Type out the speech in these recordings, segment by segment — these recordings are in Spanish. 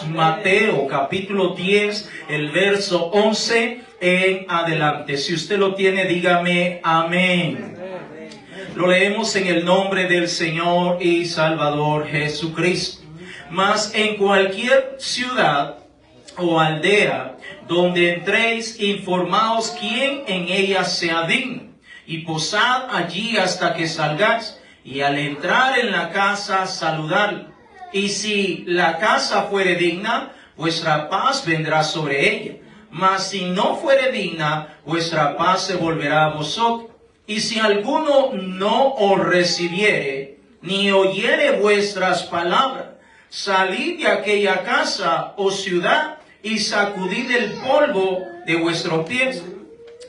Mateo capítulo 10, el verso 11 en adelante. Si usted lo tiene, dígame amén. Lo leemos en el nombre del Señor y Salvador Jesucristo. Mas en cualquier ciudad o aldea donde entréis, informaos quién en ella sea digno, y posad allí hasta que salgáis, y al entrar en la casa saludadlo. Y si la casa fuere digna, vuestra paz vendrá sobre ella. Mas si no fuere digna, vuestra paz se volverá a vosotros. Y si alguno no os recibiere, ni oyere vuestras palabras, salid de aquella casa o ciudad y sacudid el polvo de vuestros pies.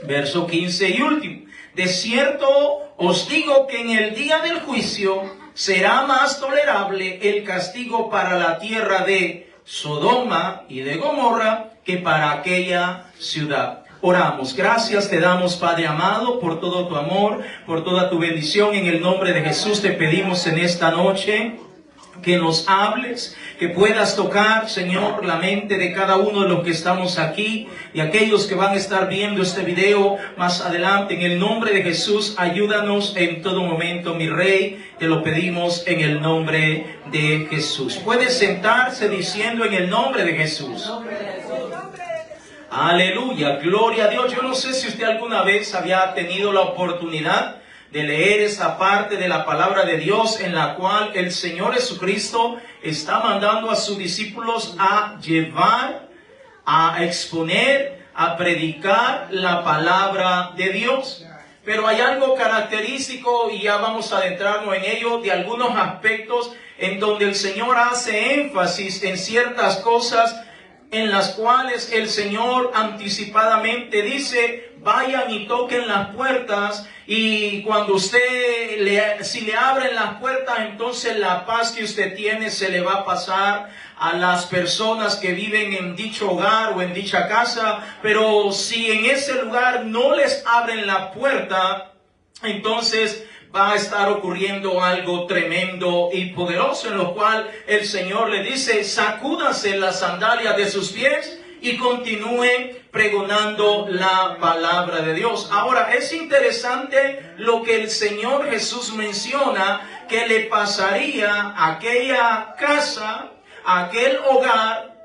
Verso 15 y último. De cierto os digo que en el día del juicio será más tolerable el castigo para la tierra de Sodoma y de Gomorra que para aquella ciudad. Oramos. Gracias te damos, Padre amado, por todo tu amor, por toda tu bendición. En el nombre de Jesús te pedimos en esta noche que nos hables, que puedas tocar, Señor, la mente de cada uno de los que estamos aquí y aquellos que van a estar viendo este video más adelante. En el nombre de Jesús, ayúdanos en todo momento, mi Rey. Te lo pedimos en el nombre de Jesús. Puede sentarse diciendo en el nombre de Jesús. Aleluya, gloria a Dios. Yo no sé si usted alguna vez había tenido la oportunidad de leer esa parte de la palabra de Dios en la cual el Señor Jesucristo está mandando a sus discípulos a llevar, a exponer, a predicar la palabra de Dios. Pero hay algo característico, y ya vamos a adentrarnos en ello, de algunos aspectos en donde el Señor hace énfasis en ciertas cosas en las cuales el Señor anticipadamente dice: vayan y toquen las puertas, y cuando si le abren las puertas, entonces la paz que usted tiene se le va a pasar a las personas que viven en dicho hogar o en dicha casa. Pero si en ese lugar no les abren la puerta, entonces va a estar ocurriendo algo tremendo y poderoso, en lo cual el Señor le dice: sacúdanse las sandalias de sus pies y continúen pregonando la palabra de Dios. Ahora, es interesante lo que el Señor Jesús menciona que le pasaría a aquella casa, a aquel hogar,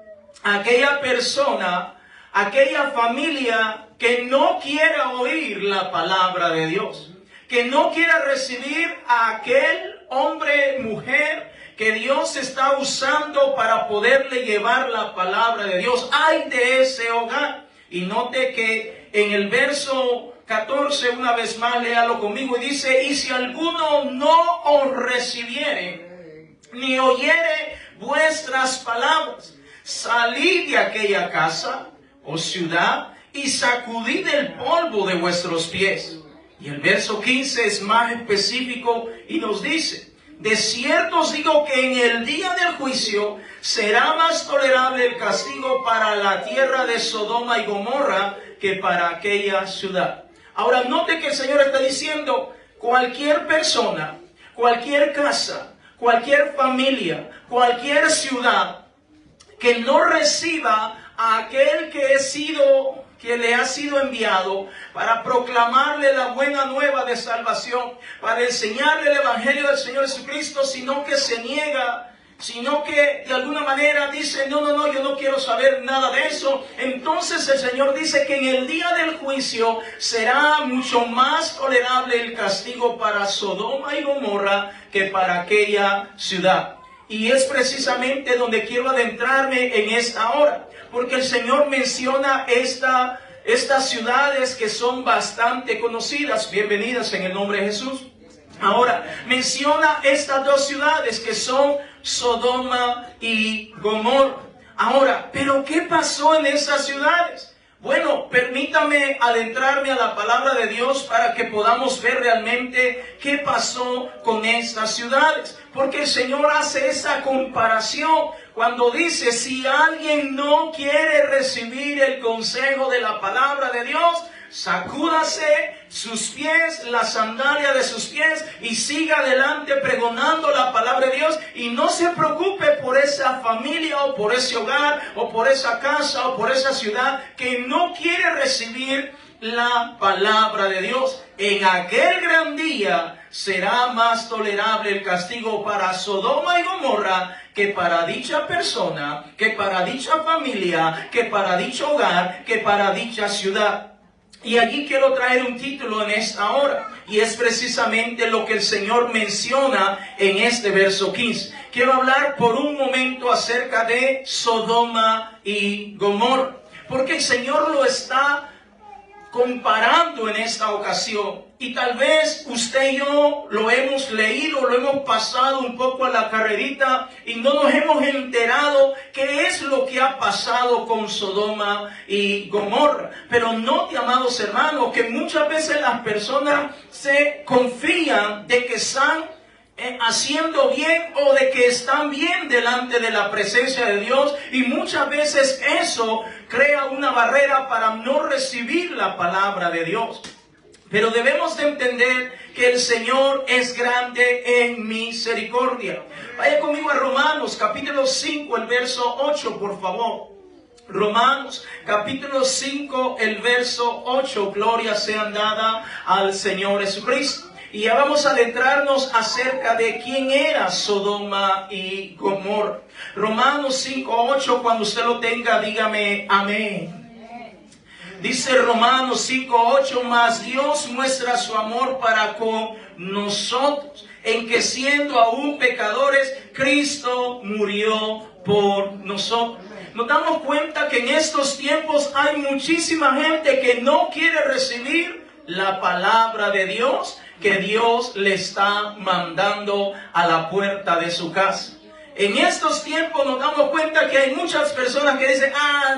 a aquella persona, a aquella familia que no quiera oír la palabra de Dios, que no quiera recibir a aquel hombre, mujer, que Dios está usando para poderle llevar la palabra de Dios. ¡Ay de ese hogar! Y note que en el verso 14, una vez más, léalo conmigo, y dice: y si alguno no os recibiere, ni oyere vuestras palabras, salid de aquella casa o ciudad y sacudid el polvo de vuestros pies. Y el verso 15 es más específico y nos dice: de cierto os digo que en el día del juicio será más tolerable el castigo para la tierra de Sodoma y Gomorra que para aquella ciudad. Ahora note que el Señor está diciendo: cualquier persona, cualquier casa, cualquier familia, cualquier ciudad que no reciba a aquel que le ha sido enviado para proclamarle la buena nueva de salvación, para enseñarle el evangelio del Señor Jesucristo, sino que se niega, sino que de alguna manera dice: no, yo no quiero saber nada de eso. Entonces el Señor dice que en el día del juicio será mucho más tolerable el castigo para Sodoma y Gomorra que para aquella ciudad. Y es precisamente donde quiero adentrarme en esta hora, porque el Señor menciona estas ciudades que son bastante conocidas. Bienvenidas en el nombre de Jesús. Ahora, menciona estas dos ciudades que son Sodoma y Gomorra. Ahora, ¿pero qué pasó en esas ciudades? Bueno, permítame adentrarme a la palabra de Dios para que podamos ver realmente qué pasó con estas ciudades. Porque el Señor hace esa comparación cuando dice: si alguien no quiere recibir el consejo de la palabra de Dios, sacúdase sus pies, la sandalia de sus pies y siga adelante pregonando la palabra de Dios y no se preocupe por esa familia o por ese hogar o por esa casa o por esa ciudad que no quiere recibir la palabra de Dios. En aquel gran día será más tolerable el castigo para Sodoma y Gomorra que para dicha persona, que para dicha familia, que para dicho hogar, que para dicha ciudad. Y allí quiero traer un título en esta hora, y es precisamente lo que el Señor menciona en este verso 15. Quiero hablar por un momento acerca de Sodoma y Gomorra, porque el Señor lo está comparando en esta ocasión. Y tal vez usted y yo lo hemos leído, lo hemos pasado un poco a la carrerita y no nos hemos enterado qué es lo que ha pasado con Sodoma y Gomorra. Pero note, amados hermanos, que muchas veces las personas se confían de que están haciendo bien o de que están bien delante de la presencia de Dios, y muchas veces eso crea una barrera para no recibir la palabra de Dios. Pero debemos de entender que el Señor es grande en misericordia. Vaya conmigo a Romanos capítulo 5, el verso 8, por favor. Romanos capítulo 5, el verso 8. Gloria sea dada al Señor Jesucristo. Y ya vamos a adentrarnos acerca de quién era Sodoma y Gomorra. Romanos 5, 8, cuando usted lo tenga, dígame amén. Dice Romanos 5, 8, mas Dios muestra su amor para con nosotros, en que siendo aún pecadores, Cristo murió por nosotros. Nos damos cuenta que en estos tiempos hay muchísima gente que no quiere recibir la palabra de Dios, que Dios le está mandando a la puerta de su casa. En estos tiempos nos damos cuenta que hay muchas personas que dicen,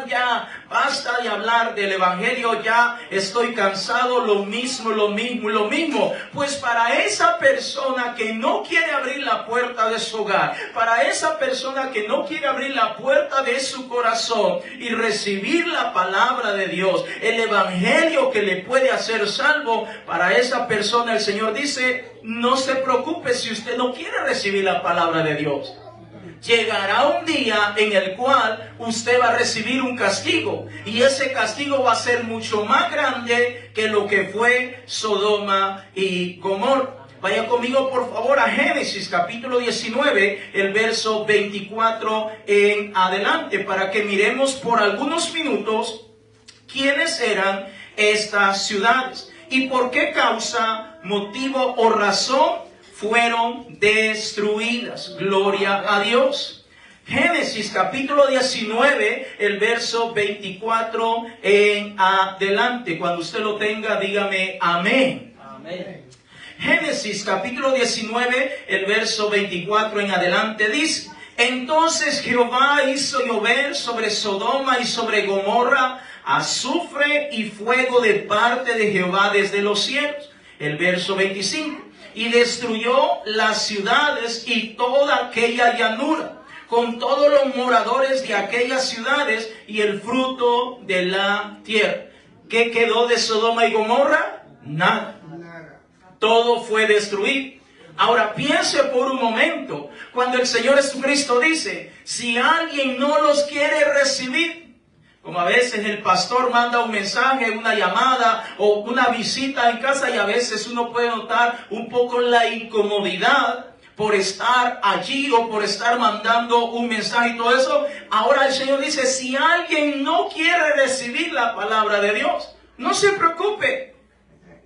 ya, basta de hablar del evangelio, ya estoy cansado, lo mismo. Pues para esa persona que no quiere abrir la puerta de su hogar, para esa persona que no quiere abrir la puerta de su corazón y recibir la palabra de Dios, el evangelio que le puede hacer salvo, para esa persona el Señor dice, no se preocupe si usted no quiere recibir la palabra de Dios. Llegará un día en el cual usted va a recibir un castigo, y ese castigo va a ser mucho más grande que lo que fue Sodoma y Gomorra. Vaya conmigo por favor a Génesis capítulo 19, el verso 24 en adelante, para que miremos por algunos minutos quiénes eran estas ciudades y por qué causa, motivo o razón fueron destruidas. Gloria a Dios. Génesis capítulo 19, el verso 24 en adelante. Cuando usted lo tenga, dígame amén. Amén. Génesis capítulo 19, el verso 24 en adelante dice: entonces Jehová hizo llover sobre Sodoma y sobre Gomorra azufre y fuego de parte de Jehová desde los cielos. El verso 25. Y destruyó las ciudades y toda aquella llanura, con todos los moradores de aquellas ciudades y el fruto de la tierra. ¿Qué quedó de Sodoma y Gomorra? Nada. Todo fue destruido. Ahora piense por un momento, cuando el Señor Jesucristo dice, si alguien no los quiere recibir, como a veces el pastor manda un mensaje, una llamada o una visita en casa, y a veces uno puede notar un poco la incomodidad por estar allí o por estar mandando un mensaje y todo eso. Ahora el Señor dice, si alguien no quiere recibir la palabra de Dios, no se preocupe.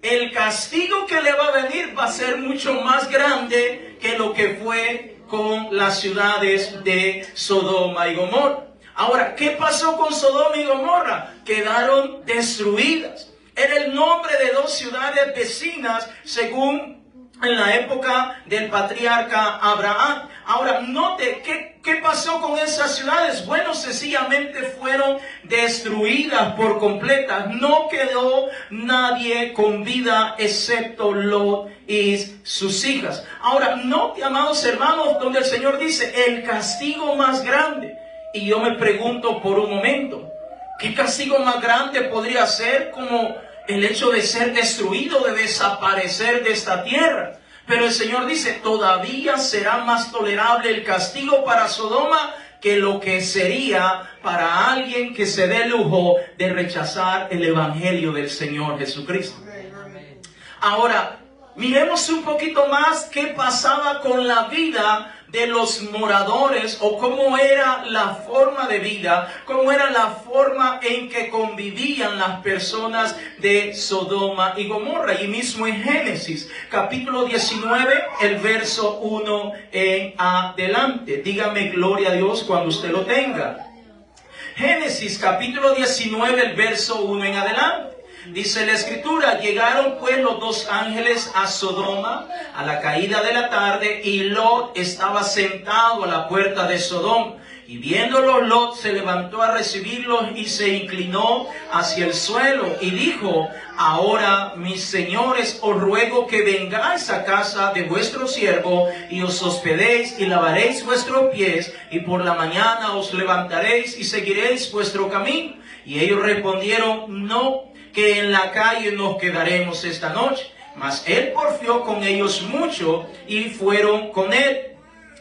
El castigo que le va a venir va a ser mucho más grande que lo que fue con las ciudades de Sodoma y Gomorra. Ahora, ¿qué pasó con Sodoma y Gomorra? Quedaron destruidas. Era el nombre de dos ciudades vecinas según en la época del patriarca Abraham. Ahora, note, ¿qué pasó con esas ciudades? Bueno, sencillamente fueron destruidas por completas. No quedó nadie con vida excepto Lot y sus hijas. Ahora, note, amados hermanos, donde el Señor dice, el castigo más grande. Y yo me pregunto por un momento, ¿qué castigo más grande podría ser como el hecho de ser destruido, de desaparecer de esta tierra. Pero el Señor dice, todavía será más tolerable el castigo para Sodoma que lo que sería para alguien que se dé el lujo de rechazar el evangelio del Señor Jesucristo. Ahora, miremos un poquito más qué pasaba con la vida de los moradores, o cómo era la forma de vida, cómo era la forma en que convivían las personas de Sodoma y Gomorra. Y mismo en Génesis, capítulo 19, el verso 1 en adelante. Dígame gloria a Dios cuando usted lo tenga. Génesis, capítulo 19, el verso 1 en adelante. Dice la Escritura, llegaron pues los dos ángeles a Sodoma a la caída de la tarde, y Lot estaba sentado a la puerta de Sodoma. Y viéndolo, Lot se levantó a recibirlos y se inclinó hacia el suelo y dijo, ahora, mis señores, os ruego que vengáis a casa de vuestro siervo y os hospedéis y lavaréis vuestros pies, y por la mañana os levantaréis y seguiréis vuestro camino. Y ellos respondieron, no, que en la calle nos quedaremos esta noche. Mas él porfió con ellos mucho y fueron con él.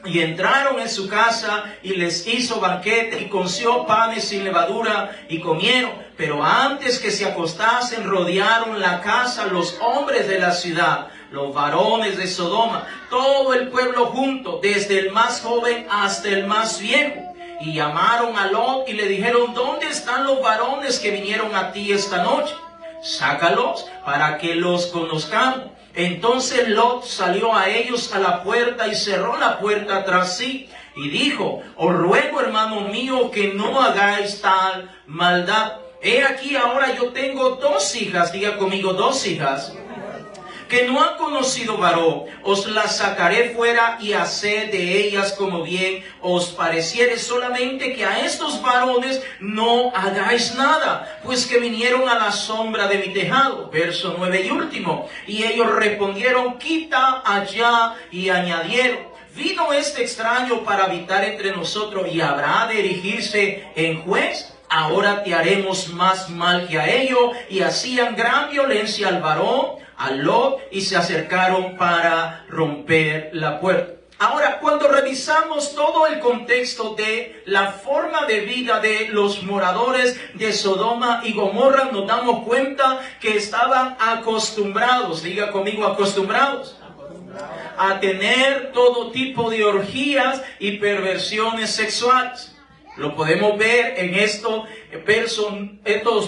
Y entraron en su casa y les hizo banquete y coció panes sin levadura y comieron. Pero antes que se acostasen, rodearon la casa los hombres de la ciudad, los varones de Sodoma, todo el pueblo junto, desde el más joven hasta el más viejo. Y llamaron a Lot y le dijeron, ¿dónde están los varones que vinieron a ti esta noche? Sácalos para que los conozcamos. Entonces Lot salió a ellos a la puerta y cerró la puerta tras sí. Y dijo, os ruego, hermano mío, que no hagáis tal maldad. He aquí ahora yo tengo dos hijas, diga conmigo, dos hijas, que no han conocido varón. Os las sacaré fuera y haced de ellas como bien os pareciere, solamente que a estos varones no hagáis nada, pues que vinieron a la sombra de mi tejado. Verso 9 y último. Y ellos respondieron, quita allá, y añadieron, ¿vino este extraño para habitar entre nosotros y habrá de erigirse en juez? Ahora te haremos más mal que a ellos. Y hacían gran violencia al varón, a Lot, y se acercaron para romper la puerta. Ahora, cuando revisamos todo el contexto de la forma de vida de los moradores de Sodoma y Gomorra, nos damos cuenta que estaban acostumbrados, diga conmigo, acostumbrados a tener todo tipo de orgías y perversiones sexuales. Lo podemos ver en estos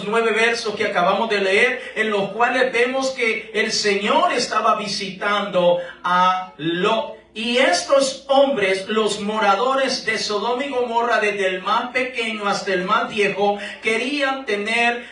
9 versos que acabamos de leer, en los cuales vemos que el Señor estaba visitando a Lot. Y estos hombres, los moradores de Sodoma y Gomorra, desde el más pequeño hasta el más viejo, querían tener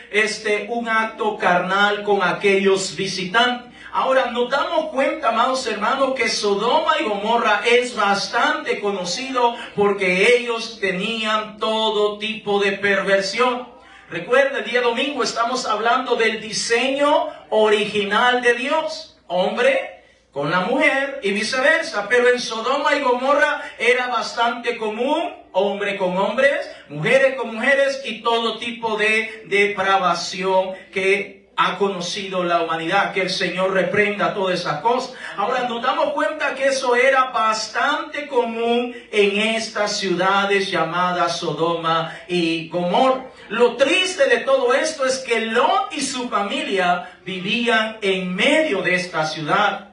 un acto carnal con aquellos visitantes. Ahora nos damos cuenta, amados hermanos, que Sodoma y Gomorra es bastante conocido porque ellos tenían todo tipo de perversión. Recuerda, el día domingo estamos hablando del diseño original de Dios. Hombre con la mujer y viceversa. Pero en Sodoma y Gomorra era bastante común, hombre con hombres, mujeres con mujeres y todo tipo de depravación que ha conocido la humanidad. Que el Señor reprenda todas esas cosas. Ahora nos damos cuenta que eso era bastante común en estas ciudades llamadas Sodoma y Gomorra. Lo triste de todo esto es que Lot y su familia vivían en medio de esta ciudad.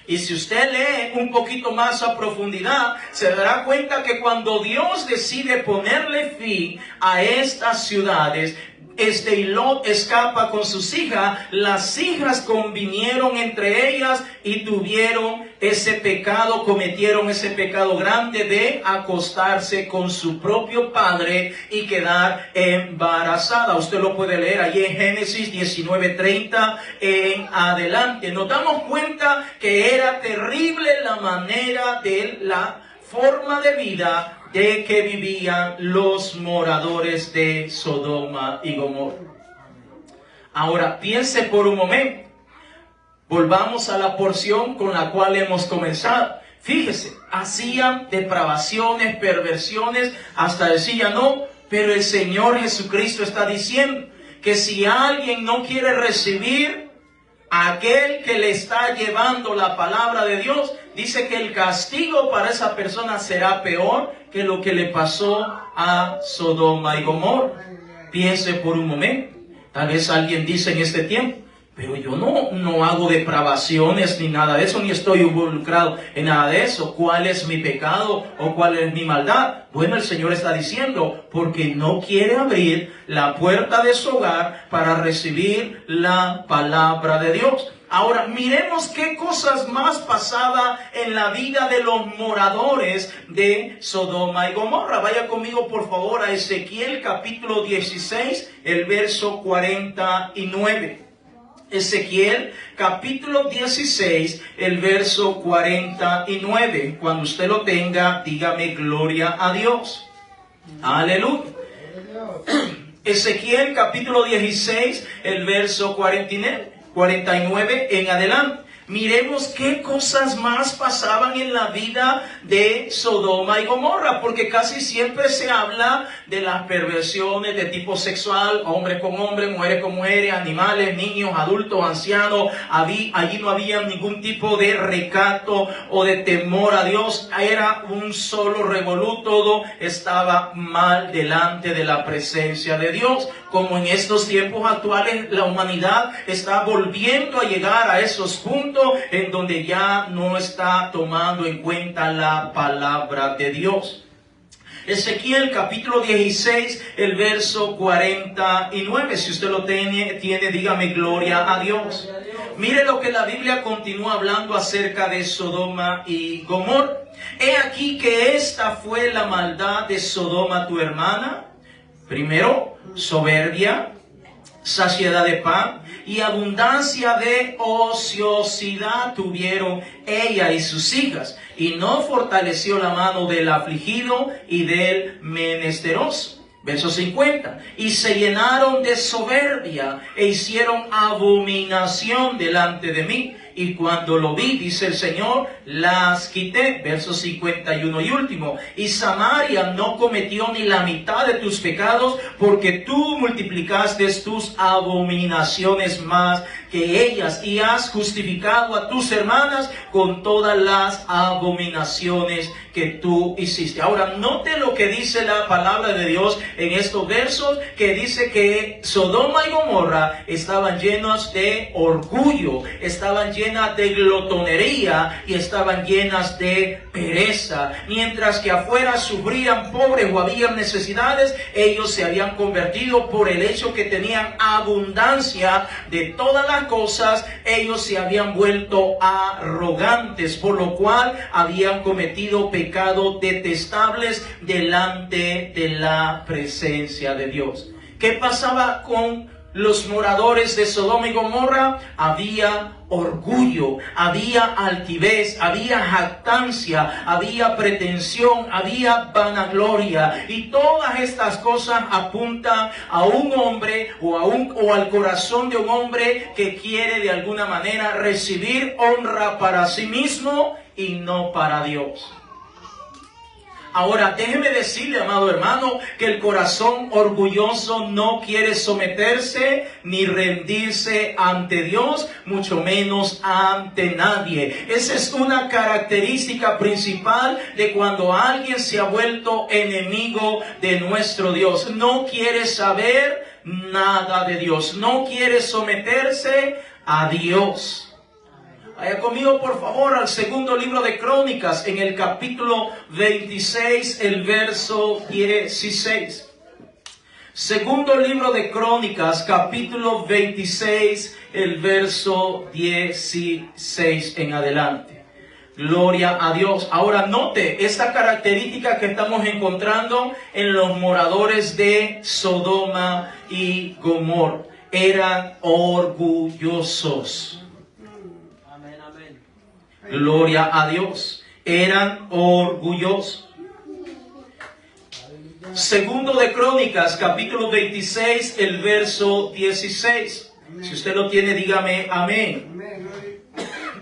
Y si usted lee un poquito más a profundidad, se dará cuenta que cuando Dios decide ponerle fin a estas ciudades, y Lot escapa con sus hijas, las hijas convinieron entre ellas y tuvieron ese pecado, cometieron ese pecado grande de acostarse con su propio padre y quedar embarazada. Usted lo puede leer allí en Génesis 19:30 en adelante. Nos damos cuenta que era terrible la manera de la forma de vida de que vivían los moradores de Sodoma y Gomorra. Ahora, piense por un momento. Volvamos a la porción con la cual hemos comenzado. Fíjese, hacían depravaciones, perversiones, hasta decía no, pero el Señor Jesucristo está diciendo que si alguien no quiere recibir a aquel que le está llevando la palabra de Dios, dice que el castigo para esa persona será peor que lo que le pasó a Sodoma y Gomorra. Piense por un momento. Tal vez alguien dice en este tiempo, pero yo no hago depravaciones ni nada de eso, ni estoy involucrado en nada de eso. ¿Cuál es mi pecado o cuál es mi maldad? Bueno, el Señor está diciendo, porque no quiere abrir la puerta de su hogar para recibir la palabra de Dios. Ahora, miremos qué cosas más pasaban en la vida de los moradores de Sodoma y Gomorra. Vaya conmigo, por favor, a Ezequiel capítulo 16, el verso 49. Ezequiel capítulo 16, el verso 49. Cuando usted lo tenga, dígame gloria a Dios. Aleluya. Ezequiel capítulo 16, el verso 49 en adelante. Miremos qué cosas más pasaban en la vida de Sodoma y Gomorra, porque casi siempre se habla de las perversiones de tipo sexual, hombres con hombres, mujeres con mujeres, animales, niños, adultos, ancianos. Allí no había ningún tipo de recato o de temor a Dios. Era un solo revolú, todo estaba mal delante de la presencia de Dios. Como en estos tiempos actuales la humanidad está volviendo a llegar a esos puntos en donde ya no está tomando en cuenta la palabra de Dios. Ezequiel capítulo 16, el verso 49. Si usted lo tiene, dígame gloria a Dios. Mire lo que la Biblia continúa hablando acerca de Sodoma y Gomorra. He aquí que esta fue la maldad de Sodoma tu hermana. Primero, soberbia, saciedad de pan y abundancia de ociosidad tuvieron ella y sus hijas, y no fortaleció la mano del afligido y del menesteroso. Verso 50. Y se llenaron de soberbia e hicieron abominación delante de mí. Y cuando lo vi, dice el Señor, las quité. Verso 51 y último. Y Samaria no cometió ni la mitad de tus pecados, porque tú multiplicaste tus abominaciones más que ellas, y has justificado a tus hermanas con todas las abominaciones que tú hiciste. Ahora, note lo que dice la palabra de Dios en estos versos, que dice que Sodoma y Gomorra estaban llenos de orgullo, estaban llenas de glotonería y estaban llenas de pereza. Mientras que afuera sufrían pobres o habían necesidades, ellos se habían convertido, por el hecho que tenían abundancia de todas las cosas, ellos se habían vuelto arrogantes, por lo cual habían cometido pecados detestables delante de la presencia de Dios. ¿Qué pasaba con los moradores de Sodoma y Gomorra? Había orgullo, había altivez, había jactancia, había pretensión, había vanagloria, y todas estas cosas apuntan a un hombre o al corazón de un hombre que quiere de alguna manera recibir honra para sí mismo y no para Dios. Ahora, déjeme decirle, amado hermano, que el corazón orgulloso no quiere someterse ni rendirse ante Dios, mucho menos ante nadie. Esa es una característica principal de cuando alguien se ha vuelto enemigo de nuestro Dios. No quiere saber nada de Dios, no quiere someterse a Dios. Vaya conmigo, por favor, al segundo libro de Crónicas, en el capítulo 26, el verso 16. Segundo libro de Crónicas, capítulo 26, el verso 16 en adelante. Gloria a Dios. Ahora note esta característica que estamos encontrando en los moradores de Sodoma y Gomorra. Eran orgullosos. Gloria a Dios. Eran orgullosos. Segundo de Crónicas, capítulo 26, el verso 16. Si usted lo tiene, dígame amén.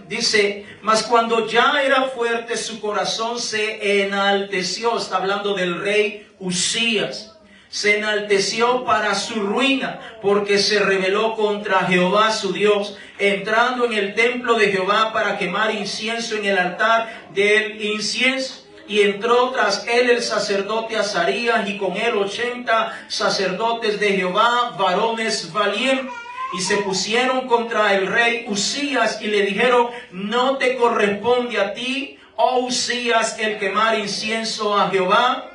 Dice, mas cuando ya era fuerte, su corazón se enalteció. Está hablando del rey Usías. se enalteció para su ruina, porque se rebeló contra Jehová su Dios, entrando en el templo de Jehová para quemar incienso en el altar del incienso. Y entró tras él el sacerdote Azarías, y con él 80 sacerdotes de Jehová, varones valientes. Y se pusieron contra el rey Usías y le dijeron: no te corresponde a ti, oh Usías, el quemar incienso a Jehová,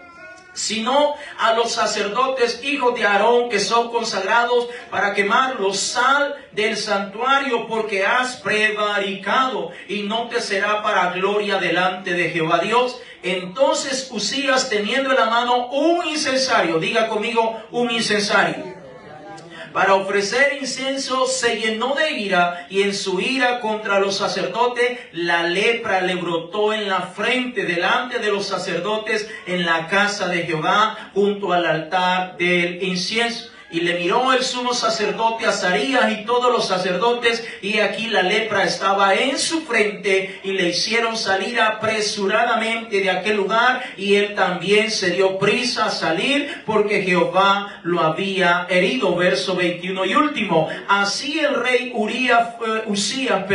sino a los sacerdotes hijos de Aarón, que son consagrados para quemarlos. Sal del santuario, porque has prevaricado, y no te será para gloria delante de Jehová Dios. Entonces Usías, teniendo en la mano un incensario, diga conmigo, un incensario, para ofrecer incienso, se llenó de ira, y en su ira contra los sacerdotes la lepra le brotó en la frente delante de los sacerdotes en la casa de Jehová, junto al altar del incienso. Y le miró el sumo sacerdote Azarías y todos los sacerdotes, y aquí la lepra estaba en su frente, y le hicieron salir apresuradamente de aquel lugar, y él también se dio prisa a salir, porque Jehová lo había herido. Verso 21 y último. Así el rey Usías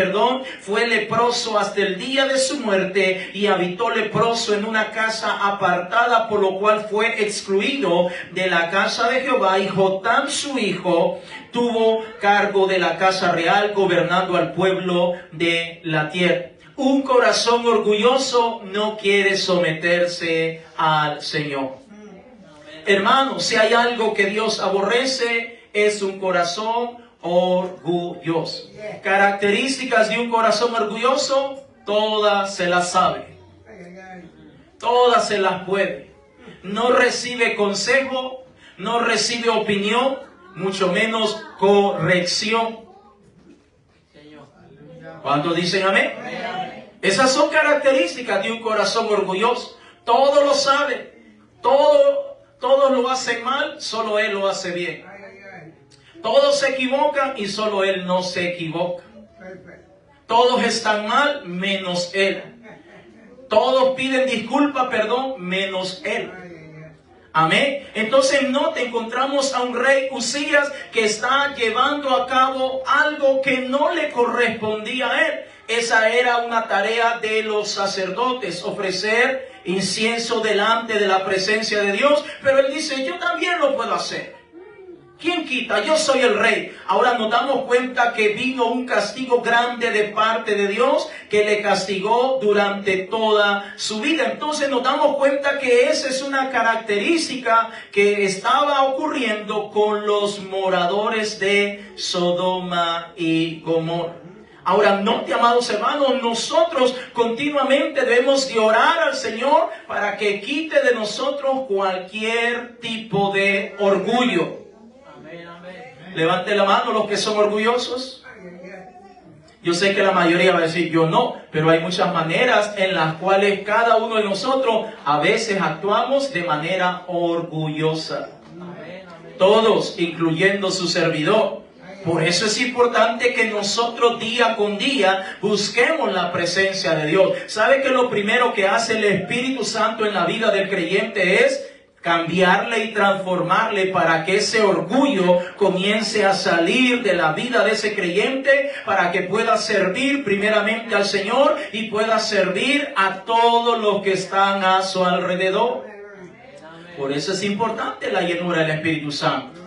fue leproso hasta el día de su muerte, y habitó leproso en una casa apartada, por lo cual fue excluido de la casa de Jehová. Y Jotam, su hijo, tuvo cargo de la casa real, gobernando al pueblo de la tierra. Un corazón orgulloso no quiere someterse al Señor. Hermanos, si hay algo que Dios aborrece, es un corazón orgulloso. Características de un corazón orgulloso, todas se las sabe, todas se las puede. No recibe consejo, no recibe opinión, mucho menos corrección. ¿Cuántos dicen amén? Esas son características de un corazón orgulloso. Todo lo sabe, todos lo hacen mal, solo él lo hace bien. Todos se equivocan y solo él no se equivoca. Todos están mal menos él. Todos piden disculpa, perdón, menos él. Amén. Entonces no te encontramos a un rey Usías que está llevando a cabo algo que no le correspondía a él. Esa era una tarea de los sacerdotes, ofrecer incienso delante de la presencia de Dios. Pero él dice: yo también lo puedo hacer. ¿Quién quita? Yo soy el rey. Ahora nos damos cuenta que vino un castigo grande de parte de Dios, que le castigó durante toda su vida. Entonces nos damos cuenta que esa es una característica que estaba ocurriendo con los moradores de Sodoma y Gomorra. Ahora, note, amados hermanos, nosotros continuamente debemos de orar al Señor para que quite de nosotros cualquier tipo de orgullo. Levante la mano los que son orgullosos. Yo sé que la mayoría va a decir: yo no, pero hay muchas maneras en las cuales cada uno de nosotros a veces actuamos de manera orgullosa. Todos, incluyendo su servidor. Por eso es importante que nosotros día con día busquemos la presencia de Dios. ¿Sabe que lo primero que hace el Espíritu Santo en la vida del creyente es cambiarle y transformarle para que ese orgullo comience a salir de la vida de ese creyente, para que pueda servir primeramente al Señor y pueda servir a todos los que están a su alrededor? Por eso es importante la llenura del Espíritu Santo.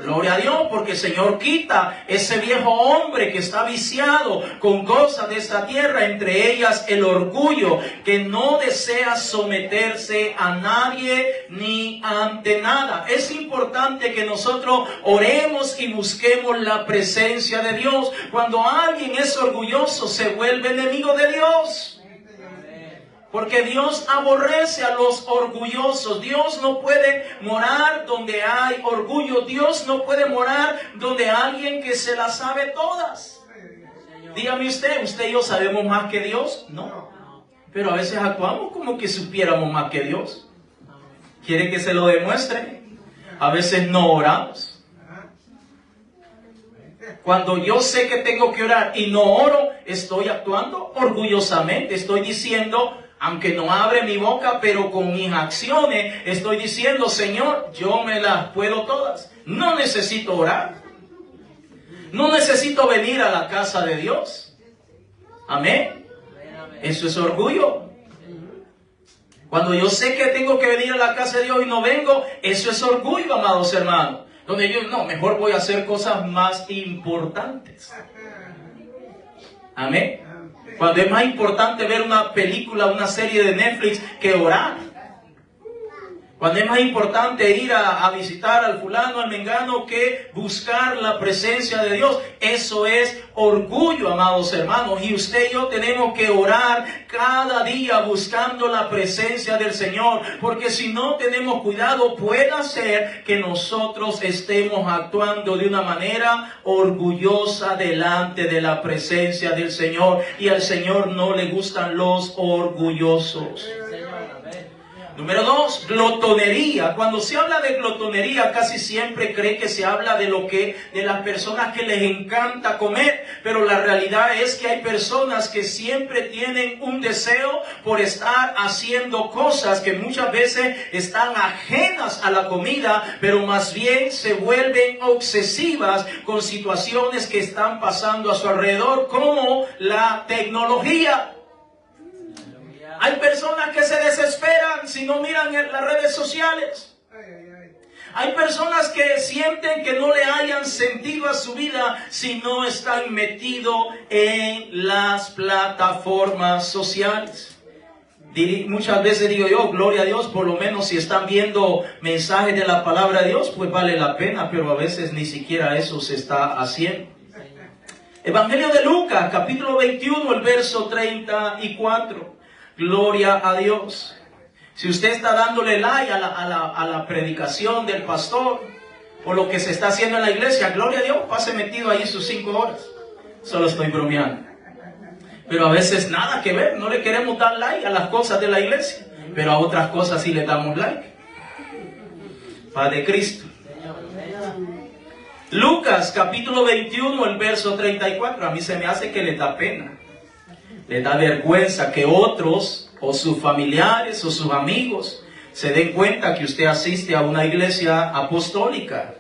Gloria a Dios, porque el Señor quita ese viejo hombre que está viciado con cosas de esta tierra, entre ellas el orgullo, que no desea someterse a nadie ni ante nada. Es importante que nosotros oremos y busquemos la presencia de Dios. Cuando alguien es orgulloso, se vuelve enemigo de Dios. Porque Dios aborrece a los orgullosos. Dios no puede morar donde hay orgullo. Dios no puede morar donde hay alguien que se las sabe todas. Dígame usted y yo sabemos más que Dios. No. Pero a veces actuamos como que supiéramos más que Dios. ¿Quiere que se lo demuestre? A veces no oramos. Cuando yo sé que tengo que orar y no oro, estoy actuando orgullosamente. Estoy diciendo: Aunque no abre mi boca, pero con mis acciones estoy diciendo, Señor, yo me las puedo todas. No necesito orar. No necesito venir a la casa de Dios. Amén. Eso es orgullo. Cuando yo sé que tengo que venir a la casa de Dios y no vengo, eso es orgullo, amados hermanos. Donde yo, no, mejor voy a hacer cosas más importantes. Amén. Cuando es más importante ver una película, una serie de Netflix que orar. Cuando es más importante ir a visitar al fulano, al mengano, que buscar la presencia de Dios. Eso es orgullo, amados hermanos. Y usted y yo tenemos que orar cada día buscando la presencia del Señor. Porque si no tenemos cuidado, puede ser que nosotros estemos actuando de una manera orgullosa delante de la presencia del Señor. Y al Señor no le gustan los orgullosos. Número 2, glotonería. Cuando se habla de glotonería, casi siempre cree que se habla de las personas que les encanta comer, pero la realidad es que hay personas que siempre tienen un deseo por estar haciendo cosas que muchas veces están ajenas a la comida, pero más bien se vuelven obsesivas con situaciones que están pasando a su alrededor, como la tecnología. Hay personas que se desesperan si no miran en las redes sociales. Hay personas que sienten que no le hayan sentido a su vida si no están metidos en las plataformas sociales. Muchas veces digo yo, gloria a Dios, por lo menos si están viendo mensajes de la palabra de Dios, pues vale la pena, pero a veces ni siquiera eso se está haciendo. Evangelio de Lucas, capítulo 21, el verso 34. Gloria a Dios. Si usted está dándole like a la predicación del pastor o lo que se está haciendo en la iglesia, gloria a Dios, pase metido ahí sus 5 horas. Solo estoy bromeando. Pero a veces nada que ver, no le queremos dar like a las cosas de la iglesia, pero a otras cosas sí le damos like. Padre Cristo. Lucas capítulo 21, el verso 34. A mí se me hace que le da pena. Le da vergüenza que otros, o sus familiares, o sus amigos, se den cuenta que usted asiste a una iglesia apostólica.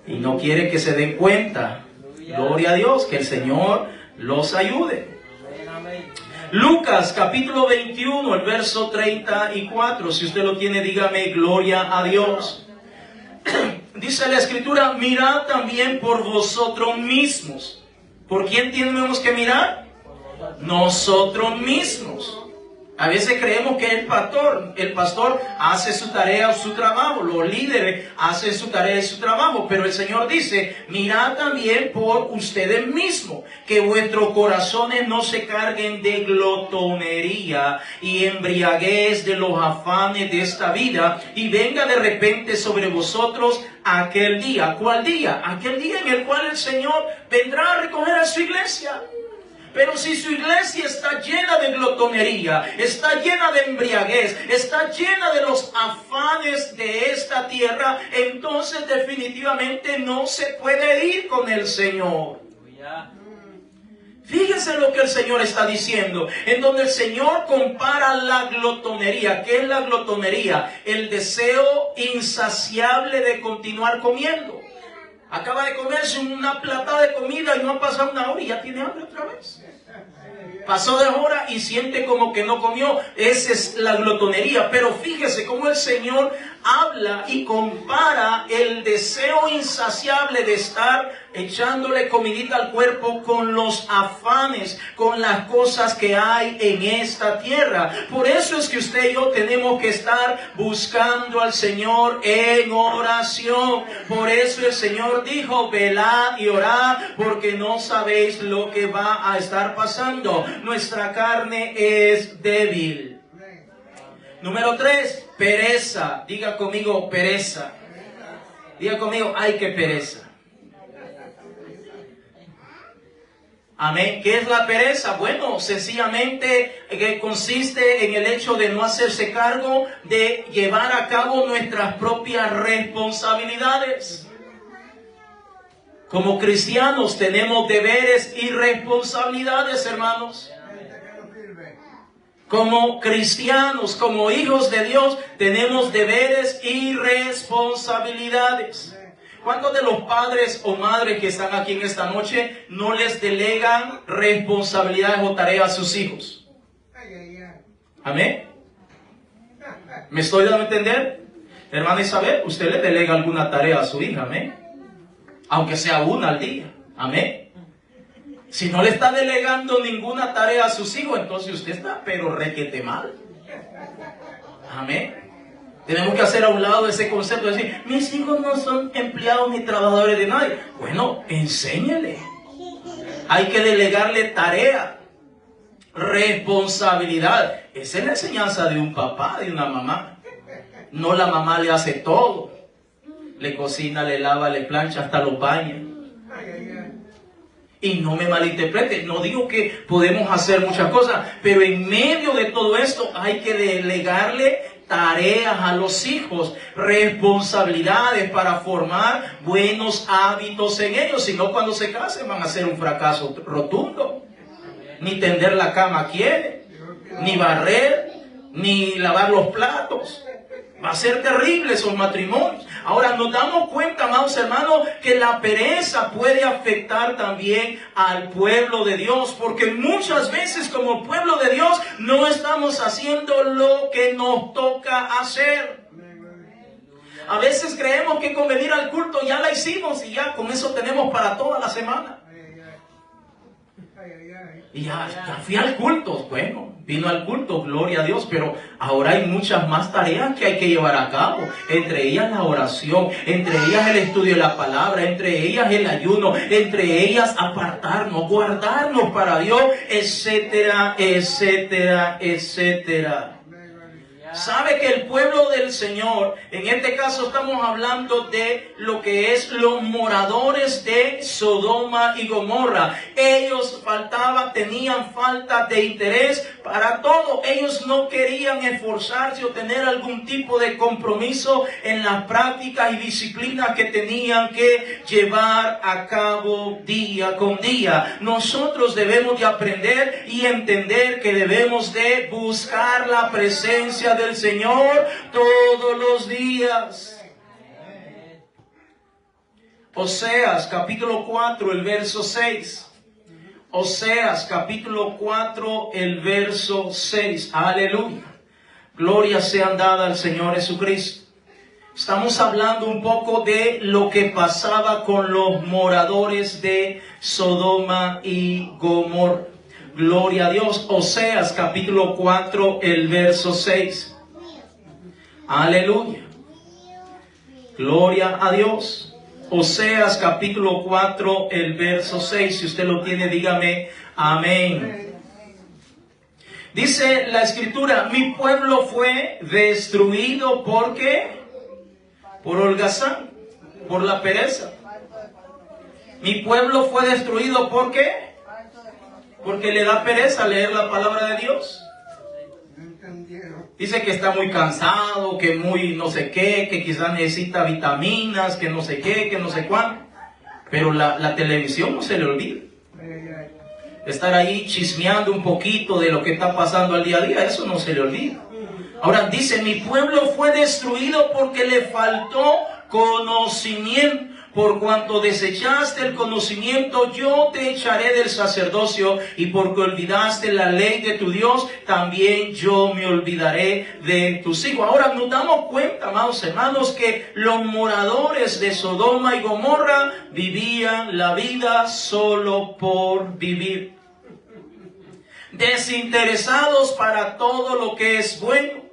Y no quiere que se den cuenta. Gloria a Dios, que el Señor los ayude. Lucas capítulo 21, el verso 34. Si usted lo tiene, dígame gloria a Dios. Dice la Escritura, mirad también por vosotros mismos. ¿Por quién tenemos que mirar? Nosotros mismos. A veces creemos que el pastor hace su tarea o su trabajo, los líderes hacen su tarea y su trabajo, pero el Señor dice, mirad también por ustedes mismos, que vuestros corazones no se carguen de glotonería y embriaguez de los afanes de esta vida, y venga de repente sobre vosotros aquel día. ¿Cuál día? Aquel día en el cual el Señor vendrá a recoger a su iglesia. Pero si su iglesia está llena de glotonería, está llena de embriaguez, está llena de los afanes de esta tierra, entonces definitivamente no se puede ir con el Señor. Fíjense lo que el Señor está diciendo, en donde el Señor compara la glotonería. ¿Qué es la glotonería? El deseo insaciable de continuar comiendo. Acaba de comerse una platada de comida y no ha pasado una hora y ya tiene hambre otra vez. Pasó de hora y siente como que no comió. Esa es la glotonería. Pero fíjese cómo el Señor habla y compara el deseo insaciable de estar echándole comidita al cuerpo con los afanes, con las cosas que hay en esta tierra. Por eso es que usted y yo tenemos que estar buscando al Señor en oración. Por eso el Señor dijo, velad y orad, porque no sabéis lo que va a estar pasando. Nuestra carne es débil. Número 3, pereza. Diga conmigo, pereza. Diga conmigo, ay, qué pereza. Amén. ¿Qué es la pereza? Bueno, sencillamente que consiste en el hecho de no hacerse cargo de llevar a cabo nuestras propias responsabilidades. Como cristianos tenemos deberes y responsabilidades, hermanos. Como cristianos, como hijos de Dios, tenemos deberes y responsabilidades. ¿Cuántos de los padres o madres que están aquí en esta noche no les delegan responsabilidades o tareas a sus hijos? Amén. ¿Me estoy dando a entender? Hermana Isabel, usted le delega alguna tarea a su hija, amén. Aunque sea una al día, amén. Si no le está delegando ninguna tarea a sus hijos, entonces usted está pero requete mal. Amén. Tenemos que hacer a un lado ese concepto de decir, mis hijos no son empleados ni trabajadores de nadie. Bueno, enséñele. Hay que delegarle tarea, responsabilidad. Esa es la enseñanza de un papá, de una mamá. No, la mamá le hace todo. Le cocina, le lava, le plancha, hasta los baña. Y no me malinterprete, no digo que podemos hacer muchas cosas, pero en medio de todo esto hay que delegarle tareas a los hijos, responsabilidades para formar buenos hábitos en ellos. Si no, cuando se casen van a ser un fracaso rotundo. Ni tender la cama quiere, ni barrer, ni lavar los platos. Va a ser terrible esos matrimonios. Ahora nos damos cuenta, amados hermanos, que la pereza puede afectar también al pueblo de Dios, porque muchas veces como pueblo de Dios no estamos haciendo lo que nos toca hacer. A veces creemos que con venir al culto ya la hicimos y ya con eso tenemos para toda la semana. Y ya fui al culto, bueno, vino al culto, gloria a Dios, pero ahora hay muchas más tareas que hay que llevar a cabo, entre ellas la oración, entre ellas el estudio de la palabra, entre ellas el ayuno, entre ellas apartarnos, guardarnos para Dios, etcétera, etcétera, etcétera. Sabe que el pueblo del Señor, en este caso estamos hablando de lo que es los moradores de Sodoma y Gomorra. Ellos tenían falta de interés para todo. Ellos no querían esforzarse o tener algún tipo de compromiso en las prácticas y disciplinas que tenían que llevar a cabo día con día. Nosotros debemos de aprender y entender que debemos de buscar la presencia del Señor todos los días. Oseas capítulo 4, el verso 6. Oseas capítulo 4, el verso 6. Aleluya. Gloria sean dadas al Señor Jesucristo. Estamos hablando un poco de lo que pasaba con los moradores de Sodoma y Gomorra. Gloria a Dios. Oseas capítulo 4, el verso 6. Aleluya. Gloria a Dios. Oseas capítulo 4, el verso 6. Si usted lo tiene, dígame amén. Dice la escritura, mi pueblo fue destruido ¿por qué? Por holgazán, por la pereza. Mi pueblo fue destruido ¿por qué? Porque le da pereza leer la palabra de Dios. Dice que está muy cansado, que muy no sé qué, que quizás necesita vitaminas, que no sé qué, que no sé cuánto. Pero la televisión no se le olvida. Estar ahí chismeando un poquito de lo que está pasando al día a día, eso no se le olvida. Ahora dice, mi pueblo fue destruido porque le faltó conocimiento. Por cuanto desechaste el conocimiento, yo te echaré del sacerdocio, y porque olvidaste la ley de tu Dios, también yo me olvidaré de tus hijos. Ahora nos damos cuenta, amados hermanos, que los moradores de Sodoma y Gomorra vivían la vida solo por vivir. Desinteresados para todo lo que es bueno,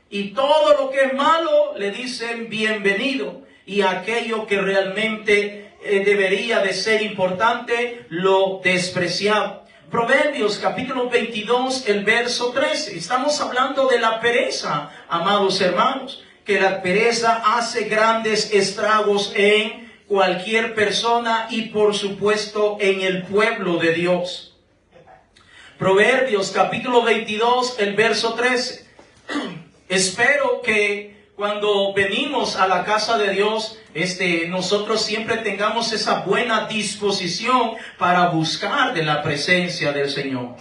y todo lo que es malo le dicen bienvenido. Y aquello que realmente debería de ser importante, lo despreciaba. Proverbios capítulo 22, el verso 13. Estamos hablando de la pereza, amados hermanos. Que la pereza hace grandes estragos en cualquier persona y por supuesto en el pueblo de Dios. Proverbios capítulo 22, el verso 13. Espero que cuando venimos a la casa de Dios, nosotros siempre tengamos esa buena disposición para buscar de la presencia del Señor.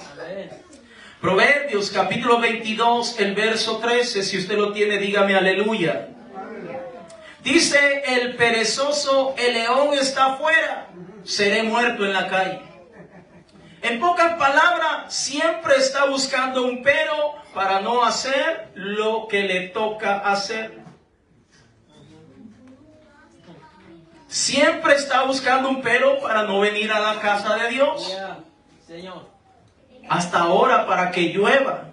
Proverbios capítulo 22, el verso 13, si usted lo tiene, dígame aleluya. Dice el perezoso, el león está afuera, seré muerto en la calle. En pocas palabras, siempre está buscando un pero para no hacer lo que le toca hacer. Siempre está buscando un pero para no venir a la casa de Dios. Hasta ahora para que llueva,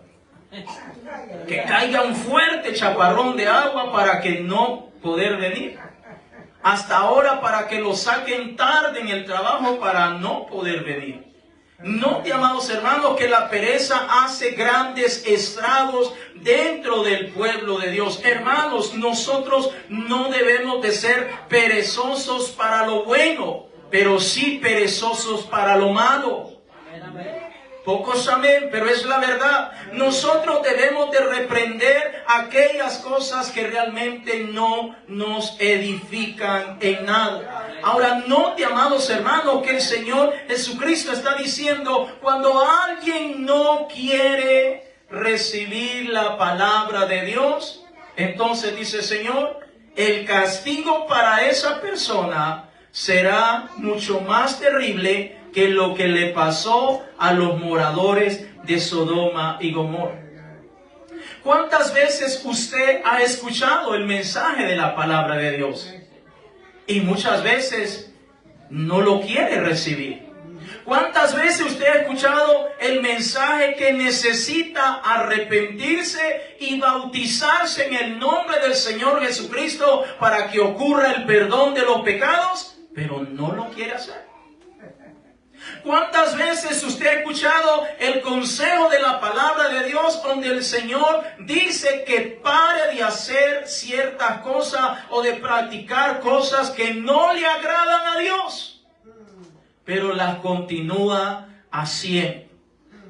que caiga un fuerte chaparrón de agua para que no poder venir. Hasta ahora para que lo saquen tarde en el trabajo para no poder venir. Note, amados hermanos, que la pereza hace grandes estragos dentro del pueblo de Dios. Hermanos, nosotros no debemos de ser perezosos para lo bueno, pero sí perezosos para lo malo. Pocos amén, pero es la verdad. Nosotros debemos de reprender aquellas cosas que realmente no nos edifican en nada. Ahora, note, amados hermanos, que el Señor Jesucristo está diciendo, cuando alguien no quiere recibir la palabra de Dios, entonces dice, Señor, el castigo para esa persona será mucho más terrible que lo que le pasó a los moradores de Sodoma y Gomorra. ¿Cuántas veces usted ha escuchado el mensaje de la palabra de Dios? Y muchas veces no lo quiere recibir. ¿Cuántas veces usted ha escuchado el mensaje que necesita arrepentirse y bautizarse en el nombre del Señor Jesucristo para que ocurra el perdón de los pecados, pero no lo quiere hacer? ¿Cuántas veces usted ha escuchado el consejo de la palabra de Dios donde el Señor dice que pare de hacer ciertas cosas o de practicar cosas que no le agradan a Dios, pero las continúa haciendo?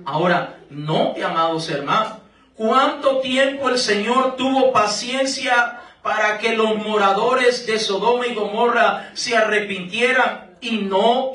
Ahora, note, amados hermanos, cuánto tiempo el Señor tuvo paciencia para que los moradores de Sodoma y Gomorra se arrepintieran y no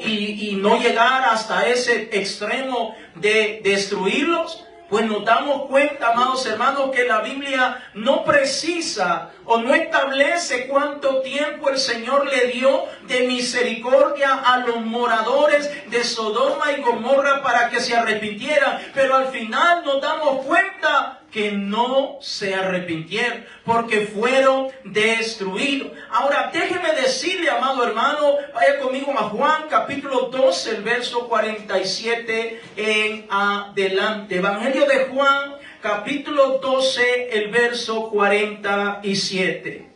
llegar hasta ese extremo de destruirlos. Pues nos damos cuenta, amados hermanos, que la Biblia no precisa o no establece cuánto tiempo el Señor le dio de misericordia a los moradores de Sodoma y Gomorra para que se arrepintieran. Pero al final nos damos cuenta que no se arrepintieron porque fueron destruidos. Ahora, déjeme decirle, amado hermano, vaya conmigo a Juan capítulo 12, el verso 47 en adelante. Evangelio de Juan capítulo 12, el verso 47.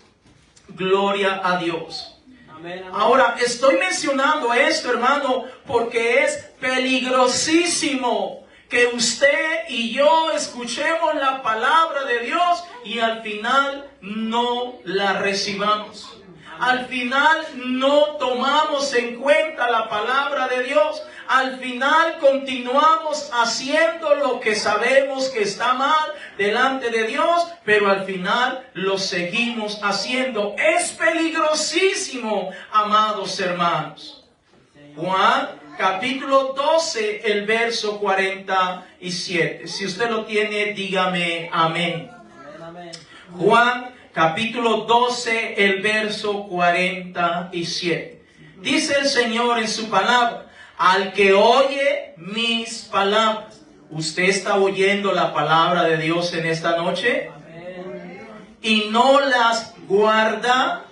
Gloria a Dios. Amén, amén. Ahora, estoy mencionando esto, hermano, porque es peligrosísimo que usted y yo escuchemos la palabra de Dios y al final no la recibamos. Al final no tomamos en cuenta la palabra de Dios. Al final continuamos haciendo lo que sabemos que está mal delante de Dios, pero al final lo seguimos haciendo. Es peligrosísimo, amados hermanos. Juan capítulo 12, el verso 47. Si usted lo tiene, dígame amén. Juan capítulo 12, el verso 47. Dice el Señor en su palabra, al que oye mis palabras. ¿Usted está oyendo la palabra de Dios en esta noche? Y no las guarda,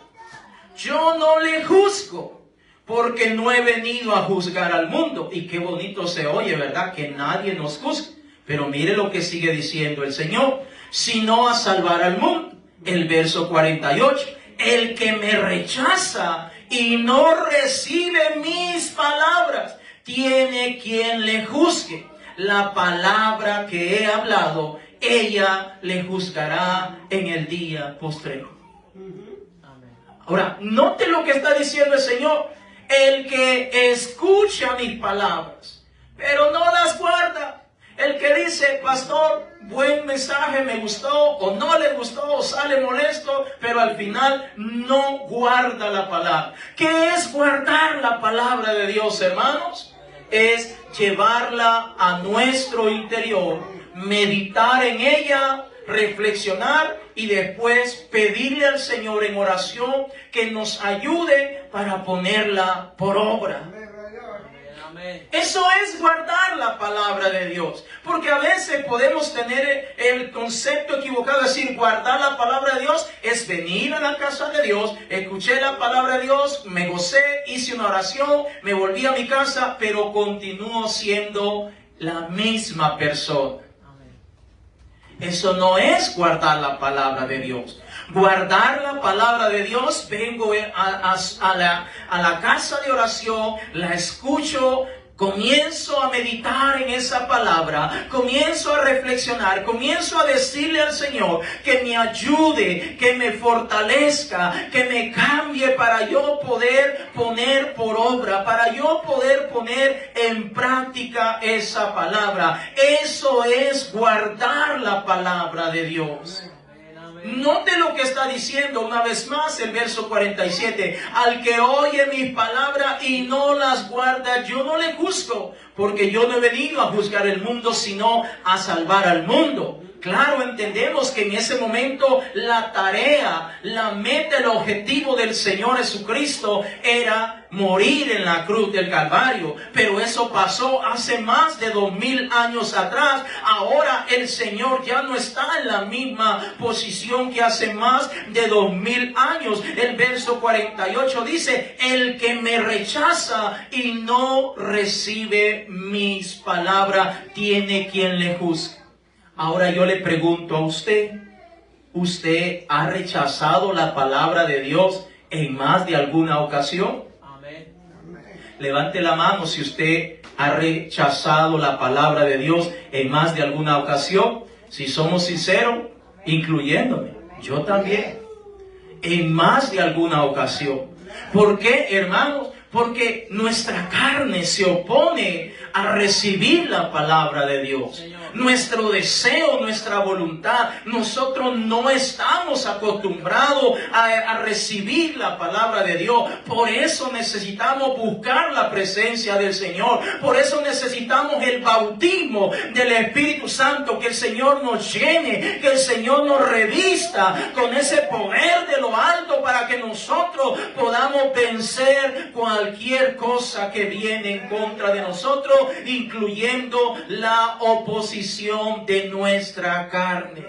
yo no le juzgo, porque no he venido a juzgar al mundo. Y qué bonito se oye, ¿verdad? Que nadie nos juzgue. Pero mire lo que sigue diciendo el Señor, sino a salvar al mundo. El verso 48, el que me rechaza y no recibe mis palabras, tiene quien le juzgue. La palabra que he hablado, ella le juzgará en el día postrero. Ahora, note lo que está diciendo el Señor. El que escucha mis palabras, pero no las guarda. El que dice, pastor, buen mensaje, me gustó, o no le gustó, o sale molesto, pero al final no guarda la palabra. ¿Qué es guardar la palabra de Dios, hermanos? Es llevarla a nuestro interior, meditar en ella, reflexionar y después pedirle al Señor en oración que nos ayude para ponerla por obra. Eso es guardar la palabra de Dios. Porque a veces podemos tener el concepto equivocado de decir guardar la palabra de Dios es venir a la casa de Dios, escuché la palabra de Dios, me gocé, hice una oración, me volví a mi casa, pero continúo siendo la misma persona. Eso no es guardar la palabra de Dios. Guardar la palabra de Dios, vengo a la casa de oración, la escucho, comienzo a meditar en esa palabra, comienzo a reflexionar, comienzo a decirle al Señor que me ayude, que me fortalezca, que me cambie para yo poder poner por obra, para yo poder poner en práctica esa palabra. Eso es guardar la palabra de Dios. Note lo que está diciendo una vez más el verso 47. Al que oye mis palabras y no las guarda, yo no le juzgo, porque yo no he venido a juzgar el mundo, sino a salvar al mundo. Claro, entendemos que en ese momento la tarea, la meta, el objetivo del Señor Jesucristo era morir en la cruz del Calvario. Pero eso pasó hace más de 2000 años atrás. Ahora el Señor ya no está en la misma posición que hace más de 2000 años. El verso 48 dice, el que me rechaza y no recibe mis palabras, tiene quien le juzgue. Ahora yo le pregunto a usted, ¿usted ha rechazado la palabra de Dios en más de alguna ocasión? Amén. Levante la mano si usted ha rechazado la palabra de Dios en más de alguna ocasión. Si somos sinceros, incluyéndome, yo también, en más de alguna ocasión. ¿Por qué, hermanos? Porque nuestra carne se opone a recibir la palabra de Dios. Nuestro deseo, nuestra voluntad, nosotros no estamos acostumbrados a recibir la palabra de Dios. Por eso necesitamos buscar la presencia del Señor. Por eso necesitamos el bautismo del Espíritu Santo, que el Señor nos llene, que el Señor nos revista con ese poder de lo alto para que nosotros podamos vencer cualquier cosa que viene en contra de nosotros, incluyendo la oposición de nuestra carne.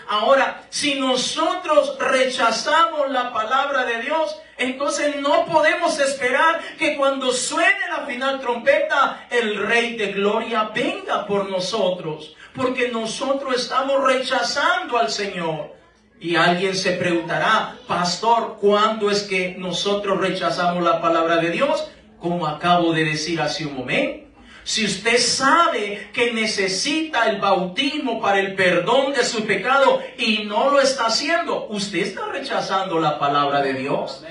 Ahora, si nosotros rechazamos la palabra de Dios, entonces no podemos esperar que cuando suene la final trompeta, el Rey de Gloria venga por nosotros, porque nosotros estamos rechazando al Señor. Y alguien se preguntará, pastor, ¿cuándo es que nosotros rechazamos la palabra de Dios? Como acabo de decir hace un momento. Si usted sabe que necesita el bautismo para el perdón de su pecado y no lo está haciendo, usted está rechazando la palabra de Dios.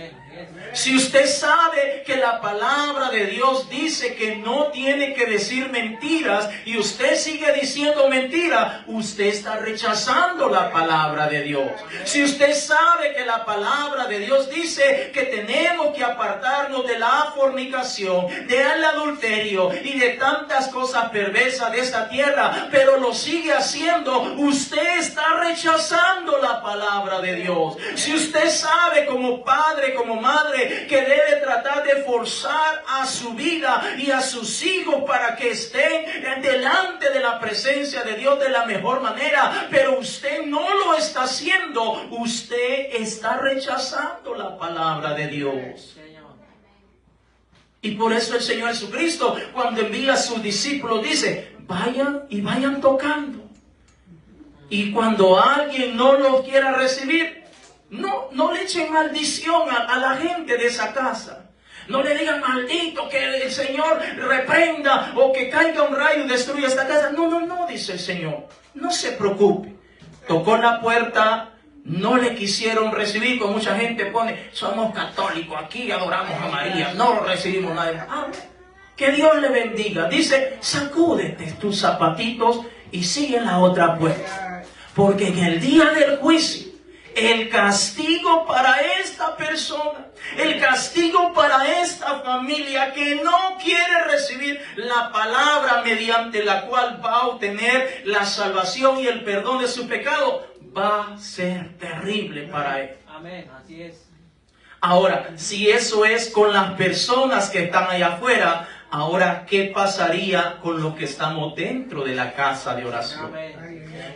Si usted sabe que la palabra de Dios dice que no tiene que decir mentiras y usted sigue diciendo mentiras, usted está rechazando la palabra de Dios. Si usted sabe que la palabra de Dios dice que tenemos que apartarnos de la fornicación, del adulterio y de tantas cosas perversas de esta tierra, pero lo sigue haciendo, usted está rechazando la palabra de Dios. Si usted sabe como padre, como madre, que debe tratar de forzar a su vida y a sus hijos para que estén delante de la presencia de Dios de la mejor manera, pero usted no lo está haciendo, usted está rechazando la palabra de Dios. Y por eso el Señor Jesucristo, cuando envía a sus discípulos, dice, vayan y vayan tocando. Y cuando alguien no los quiera recibir, no le echen maldición a la gente de esa casa. No le digan maldito, que el Señor reprenda o que caiga un rayo y destruya esta casa. No, dice el Señor. No se preocupe. Tocó la puerta, no le quisieron recibir, como mucha gente pone, somos católicos, aquí adoramos a María, no lo recibimos nadie. Que Dios le bendiga. Dice, sacúdete tus zapatitos y sigue la otra puerta. Porque en el día del juicio, el castigo para esta persona, el castigo para esta familia que no quiere recibir la palabra mediante la cual va a obtener la salvación y el perdón de su pecado, va a ser terrible para él. Amén, así es. Ahora, si eso es con las personas que están allá afuera, ahora, ¿qué pasaría con los que estamos dentro de la casa de oración?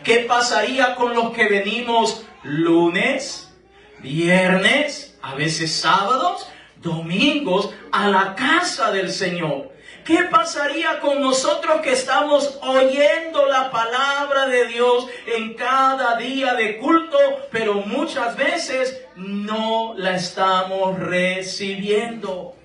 ¿Qué pasaría con los que venimos lunes, viernes, a veces sábados, domingos, a la casa del Señor? ¿Qué pasaría con nosotros que estamos oyendo la palabra de Dios en cada día de culto, pero muchas veces no la estamos recibiendo?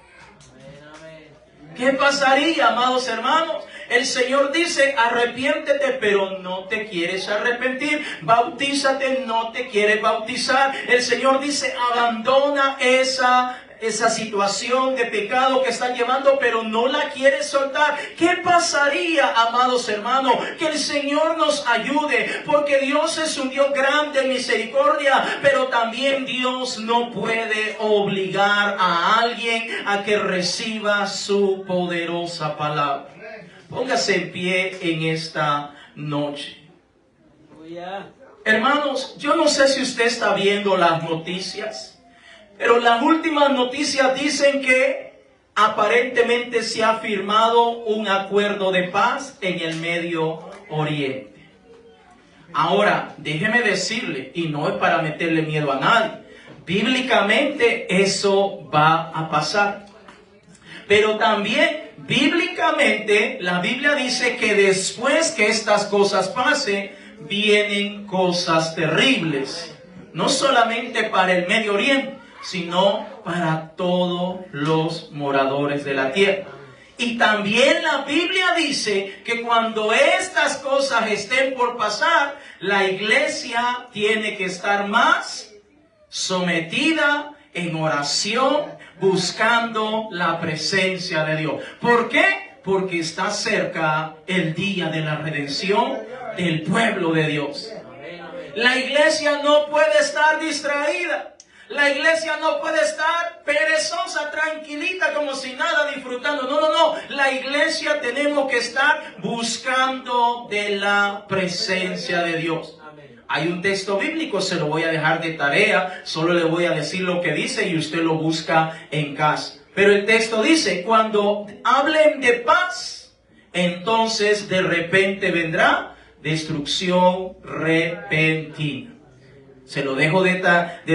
¿Qué pasaría, amados hermanos? El Señor dice, arrepiéntete, pero no te quieres arrepentir. Bautízate, no te quieres bautizar. El Señor dice, abandona esa situación de pecado que estás llevando, pero no la quieres soltar. ¿Qué pasaría, amados hermanos? Que el Señor nos ayude, porque Dios es un Dios grande en misericordia, pero también Dios no puede obligar a alguien a que reciba su poderosa palabra. Póngase en pie en esta noche. Hermanos, yo no sé si usted está viendo las noticias, pero las últimas noticias dicen que aparentemente se ha firmado un acuerdo de paz en el Medio Oriente. Ahora, déjeme decirle, y no es para meterle miedo a nadie, bíblicamente eso va a pasar. Pero también, bíblicamente, la Biblia dice que después que estas cosas pasen, vienen cosas terribles. No solamente para el Medio Oriente, sino para todos los moradores de la tierra. Y también la Biblia dice que cuando estas cosas estén por pasar, la iglesia tiene que estar más sometida en oración, buscando la presencia de Dios. ¿Por qué? Porque está cerca el día de la redención del pueblo de Dios. La iglesia no puede estar distraída. La iglesia no puede estar perezosa, tranquilita, como si nada, disfrutando. No. La iglesia tenemos que estar buscando de la presencia de Dios. Hay un texto bíblico, se lo voy a dejar de tarea. Solo le voy a decir lo que dice y usted lo busca en casa. Pero el texto dice, cuando hablen de paz, entonces de repente vendrá destrucción repentina. Se lo dejo de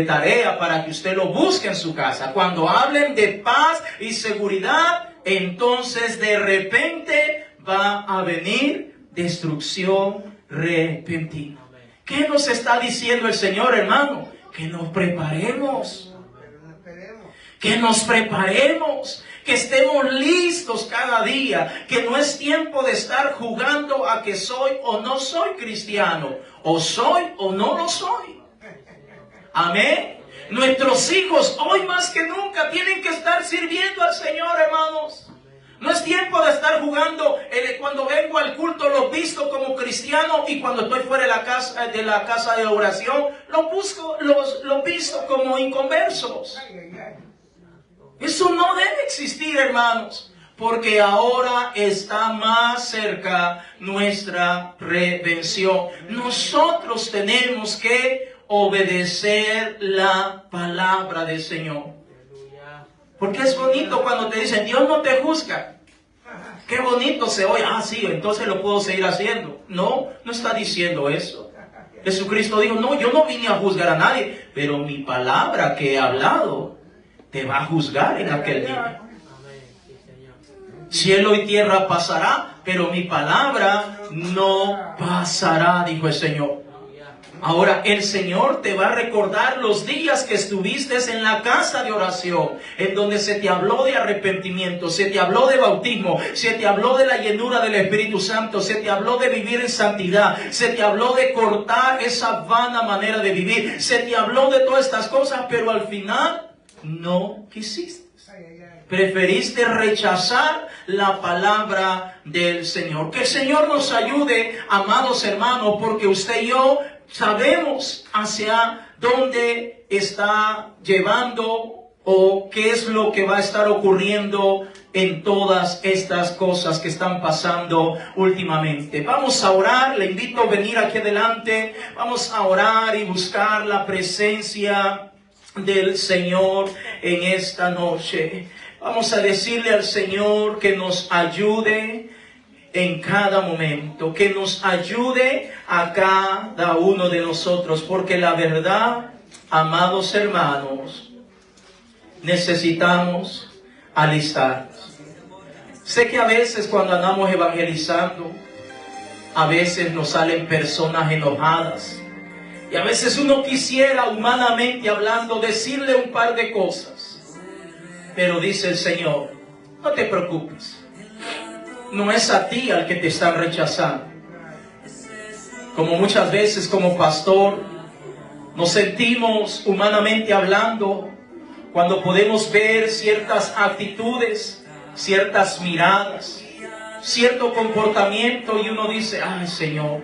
tarea para que usted lo busque en su casa. Cuando hablen de paz y seguridad, entonces de repente va a venir destrucción repentina. ¿Qué nos está diciendo el Señor, hermano? Que nos preparemos. Que nos preparemos. Que estemos listos cada día. Que no es tiempo de estar jugando a que soy o no soy cristiano. O soy o no lo soy. Amén. Nuestros hijos hoy más que nunca tienen que estar sirviendo al Señor, hermanos. No es tiempo de estar jugando. Cuando vengo al culto los visto como cristiano, y cuando estoy fuera de la casa de oración los visto como inconversos. Eso no debe existir, hermanos, porque ahora está más cerca nuestra redención. Nosotros tenemos que obedecer la palabra del Señor. Porque es bonito cuando te dicen, Dios no te juzga. Qué bonito se oye. Ah, sí, entonces lo puedo seguir haciendo. No está diciendo eso. Jesucristo dijo, no, yo no vine a juzgar a nadie, pero mi palabra que he hablado te va a juzgar en aquel día. Cielo y tierra pasará, pero mi palabra no pasará, dijo el Señor. Ahora, el Señor te va a recordar los días que estuviste en la casa de oración, en donde se te habló de arrepentimiento, se te habló de bautismo, se te habló de la llenura del Espíritu Santo, se te habló de vivir en santidad, se te habló de cortar esa vana manera de vivir, se te habló de todas estas cosas, pero al final no quisiste. Preferiste rechazar la palabra del Señor. Que el Señor nos ayude, amados hermanos, porque usted y yo sabemos hacia dónde está llevando o qué es lo que va a estar ocurriendo en todas estas cosas que están pasando últimamente. Vamos a orar, le invito a venir aquí adelante, vamos a orar y buscar la presencia del Señor en esta noche. Vamos a decirle al Señor que nos ayude en cada momento, que nos ayude a cada uno de nosotros, porque la verdad, amados hermanos, necesitamos alistarnos. Sé que a veces cuando andamos evangelizando, a veces nos salen personas enojadas. Y a veces uno quisiera, humanamente hablando, decirle un par de cosas. Pero dice el Señor, no te preocupes. No es a ti al que te están rechazando. Como muchas veces como pastor, nos sentimos humanamente hablando cuando podemos ver ciertas actitudes, ciertas miradas, cierto comportamiento y uno dice, ay Señor,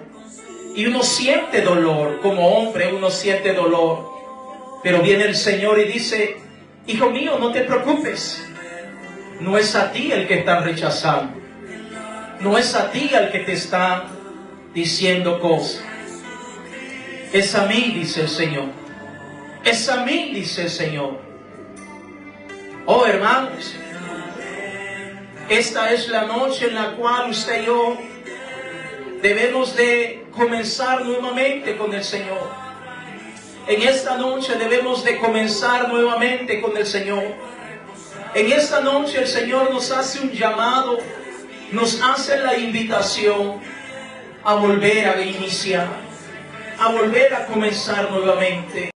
y uno siente dolor, como hombre uno siente dolor, pero viene el Señor y dice, hijo mío, no te preocupes, no es a ti el que están rechazando, no es a ti al que te están diciendo cosas, es a mí, dice el Señor, es a mí, dice el Señor. Oh hermanos, esta es la noche en la cual usted y yo debemos de comenzar nuevamente con el Señor. En esta noche debemos de comenzar nuevamente con el Señor. En esta noche el Señor nos hace un llamado, nos hace la invitación a volver a iniciar, a volver a comenzar nuevamente.